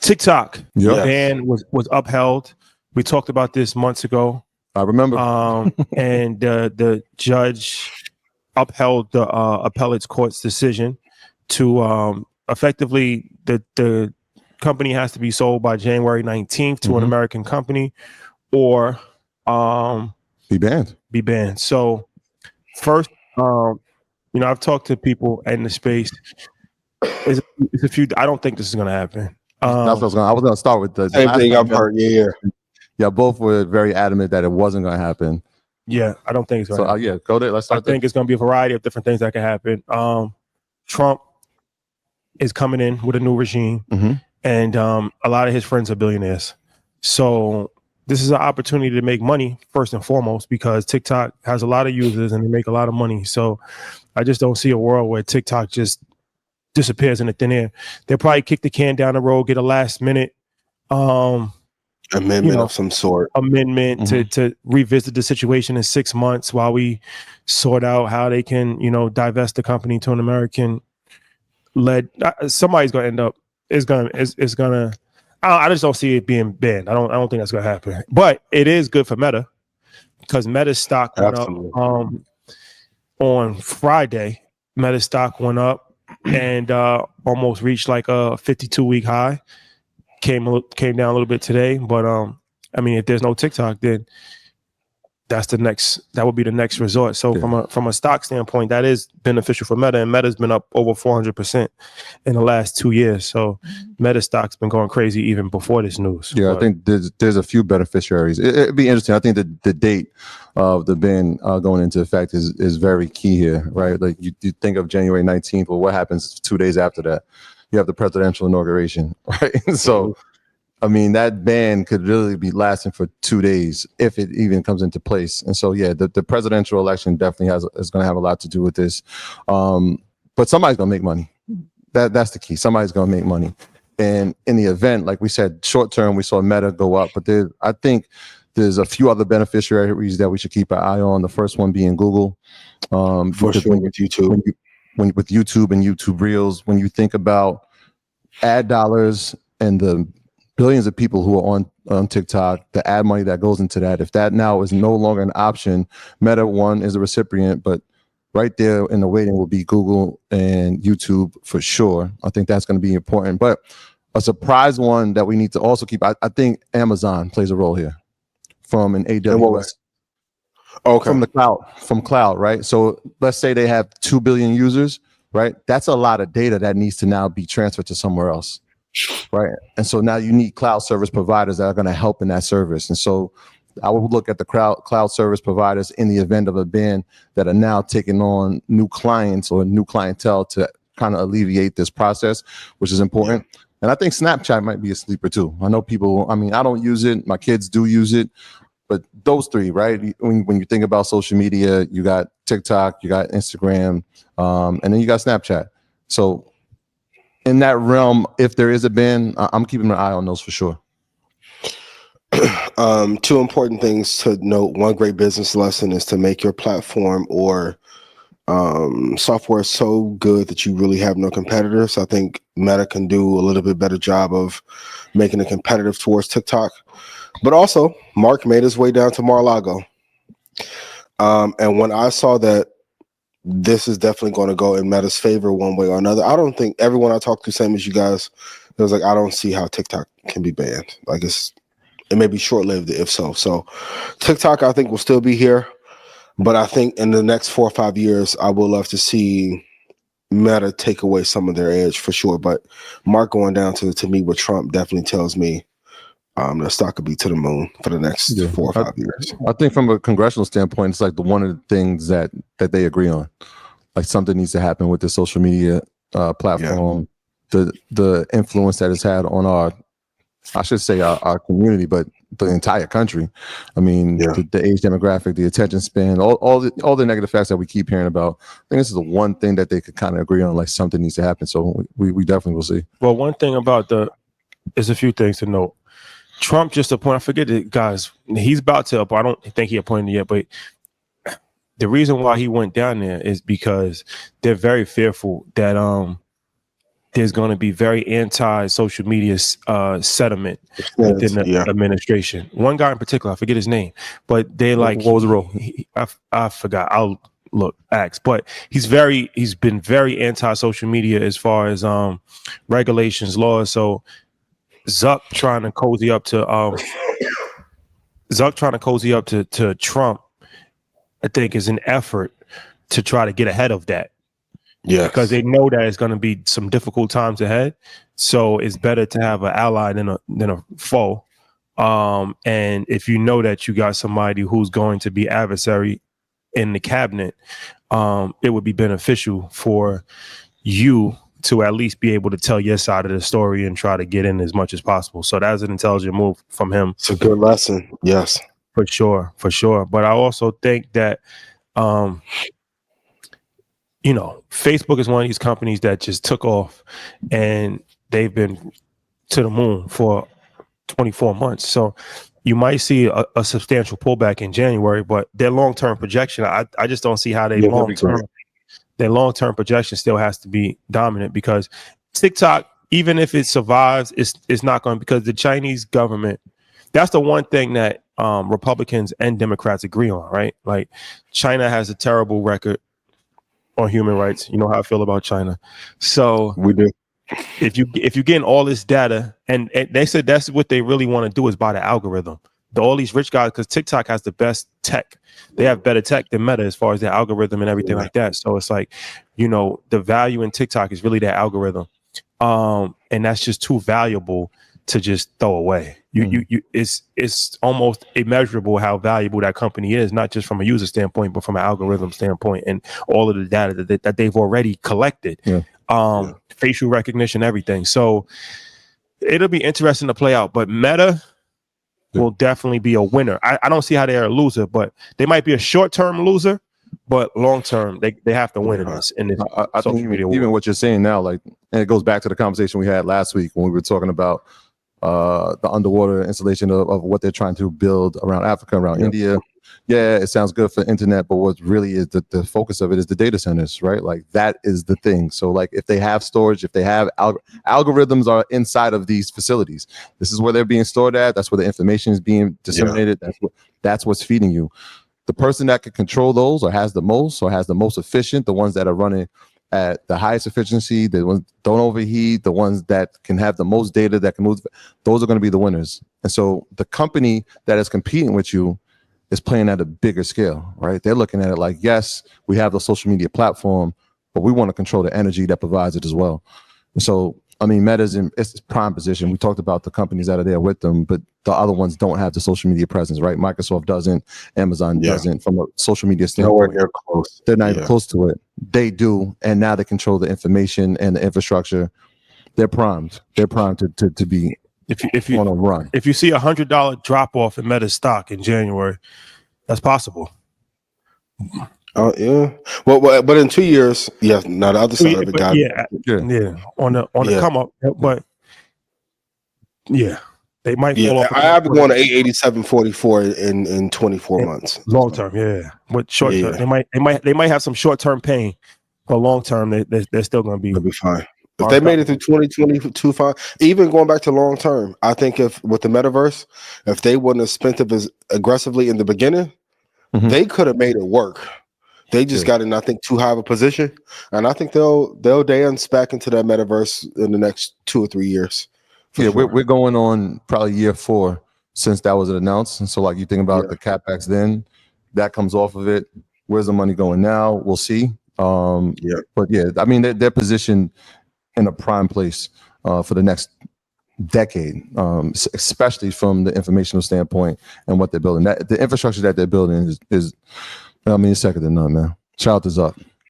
TikTok Yep. ban was upheld. We talked about this months ago. I remember. And the judge upheld the appellate court's decision to effectively the company has to be sold by January 19th to an American company or be banned. So first, I've talked to people in the space. It's a few. I don't think this is going to happen. That's what I was going to start with. The same thing I've heard. Yeah, both were very adamant that it wasn't going to happen. Yeah, I don't think it's going to happen. Yeah, go there. Let's start. I think it's going to be a variety of different things that can happen. Trump is coming in with a new regime, and a lot of his friends are billionaires. So this is an opportunity to make money first and foremost because TikTok has a lot of users and they make a lot of money. So I just don't see a world where TikTok just disappears in the thin air. They'll probably kick the can down the road, get a last minute amendment of some sort. Amendment to revisit the situation in 6 months while we sort out how they can, divest the company to an American led. Somebody's going to end up. It's gonna. I just don't see it being banned. I don't think that's going to happen. But it is good for Meta because Meta's stock went up on Friday. Meta's stock went up and almost reached like a 52-week high. Came down a little bit today, but if there's no TikTok, then that would be the next resort. So from a stock standpoint, that is beneficial for Meta, and Meta's been up over 400% in the last 2 years. So Meta stock's been going crazy even before this news. Yeah, I think there's a few beneficiaries. It'd be interesting. I think the date of the ban going into effect is very key here, right? Like you think of January 19th. Well, what happens 2 days after that? You have the presidential inauguration, right? So, that ban could really be lasting for 2 days if it even comes into place. And so, the presidential election definitely is going to have a lot to do with this. But somebody's going to make money. That's the key. Somebody's going to make money. And in the event, like we said, short term, we saw Meta go up, but I think there's a few other beneficiaries that we should keep an eye on. The first one being Google. For sure, with YouTube. With YouTube and YouTube Reels, when you think about ad dollars and the billions of people who are on TikTok, the ad money that goes into that, if that now is no longer an option, Meta one is a recipient, but right there in the waiting will be Google and YouTube for sure. I think that's going to be important. But a surprise one that we need to also keep, I think Amazon plays a role here from an AWS. Okay. From cloud, right? So let's say they have 2 billion users, right? That's a lot of data that needs to now be transferred to somewhere else, right? And so now you need cloud service providers that are going to help in that service. And so I would look at the cloud service providers in the event of a ban that are now taking on new clients or new clientele to kind of alleviate this process, which is important. And I think Snapchat might be a sleeper too. I know people, I don't use it. My kids do use it. But those three, right? When you think about social media, you got TikTok, you got Instagram, and then you got Snapchat. So in that realm, if there is a ban, I'm keeping an eye on those for sure. Two important things to note. One great business lesson is to make your platform or software so good that you really have no competitors. I think Meta can do a little bit better job of making it competitive towards TikTok. But also, Mark made his way down to Mar-a-Lago. And when I saw that this is definitely going to go in Meta's favor one way or another, I don't think everyone I talked to, same as you guys, it was like, I don't see how TikTok can be banned. Like it may be short-lived if so. So TikTok, I think, will still be here. But I think in the next 4 or 5 years, I would love to see Meta take away some of their edge for sure. But Mark going down to me with Trump definitely tells me the stock could be to the moon for the next 4 or 5 years. I think from a congressional standpoint, it's like one of the things that they agree on. Like something needs to happen with the social media platform, the influence that it's had on our community, but the entire country. The age demographic, the attention span, all the negative facts that we keep hearing about. I think this is the one thing that they could kind of agree on, like something needs to happen. So we definitely will see. Well, one thing about there's a few things to note. Trump just appointed, I forget the guys, he's about to appoint, I don't think he appointed yet, but the reason why he went down there is because they're very fearful that there's going to be very anti-social media sentiment within the administration. One guy in particular, I forget his name, but they like, what was the role? I forgot. I'll look, but he's been very anti-social media as far as regulations, laws. So Zuck trying to cozy up to Trump, I think, is an effort to try to get ahead of that. Yeah, because they know that it's going to be some difficult times ahead. So it's better to have an ally than a foe. And if you know that you got somebody who's going to be adversary in the cabinet, it would be beneficial for you to at least be able to tell your side of the story and try to get in as much as possible. So that's an intelligent move from him. It's a good lesson. Yes, for sure. But I also think that, Facebook is one of these companies that just took off, and they've been to the moon for 24 months. So you might see a substantial pullback in January, but their long-term projection, I just don't see how their long-term projection still has to be dominant, because TikTok, even if it survives, it's not going to, because the Chinese government, that's the one thing that Republicans and Democrats agree on, right? Like, China has a terrible record on human rights. You know how I feel about China. So we do. If you're getting all this data, and they said that's what they really want to do, is buy the algorithm. All these rich guys, because TikTok has the best tech. They have better tech than Meta as far as their algorithm and everything like that. So it's like, the value in TikTok is really their algorithm. And that's just too valuable to just throw away. It's almost immeasurable how valuable that company is, not just from a user standpoint, but from an algorithm standpoint, and all of the data that they've already collected. Facial recognition, everything. So it'll be interesting to play out, but Meta will definitely be a winner. I don't see how they're a loser, but they might be a short-term loser, but long-term, they have to win in this. I think even what you're saying now, like, and it goes back to the conversation we had last week when we were talking about the underwater installation of what they're trying to build around Africa, around India. Yeah, it sounds good for internet, but what really is the focus of it is the data centers, right? Like, that is the thing. So, like, if they have storage, if they have algorithms are inside of these facilities, this is where they're being stored at. That's where the information is being disseminated. That's what's feeding you. The person that can control those, or has the most efficient, the ones that are running at the highest efficiency, the ones don't overheat, the ones that can have the most data that can move, those are going to be the winners. And so the company that is competing with you is playing at a bigger scale, right? They're looking at it like, yes, we have the social media platform, but we want to control the energy that provides it as well. And so, I mean, Meta's in its prime position. We talked about the companies that are there with them, but the other ones don't have the social media presence, right? Microsoft doesn't, Amazon doesn't, from a social media standpoint. Nowhere near close. They're not even close to it. They do, and now they control the information and the infrastructure. They're primed. They're primed to be if you on a run. If you see $100 drop off in Meta stock in January, that's possible. Oh yeah. Well, but in 2 years, now the other side of it got on the come up, but they might fall off. I have been going to 887.44 in 24 months. Long term, but short term, they might have some short term pain, but long term, they're still going to be. They'll be fine. If they made it through 2022, fine. Even going back to long term, I think if with the metaverse, if they wouldn't have spent it as aggressively in the beginning, they could have made it work. They just got in, I think, too high of a position, and I think they'll dance back into that metaverse in the next 2 or 3 years. Yeah, sure. We're going on probably year 4 since that was announced, and so, like, you think about the capex, then that comes off of it. Where's the money going now? We'll see. But I mean, they're positioned in a prime place for the next decade, especially from the informational standpoint and what they're building. The infrastructure that they're building is I mean, it's second to none, man. Shout out to Zuck.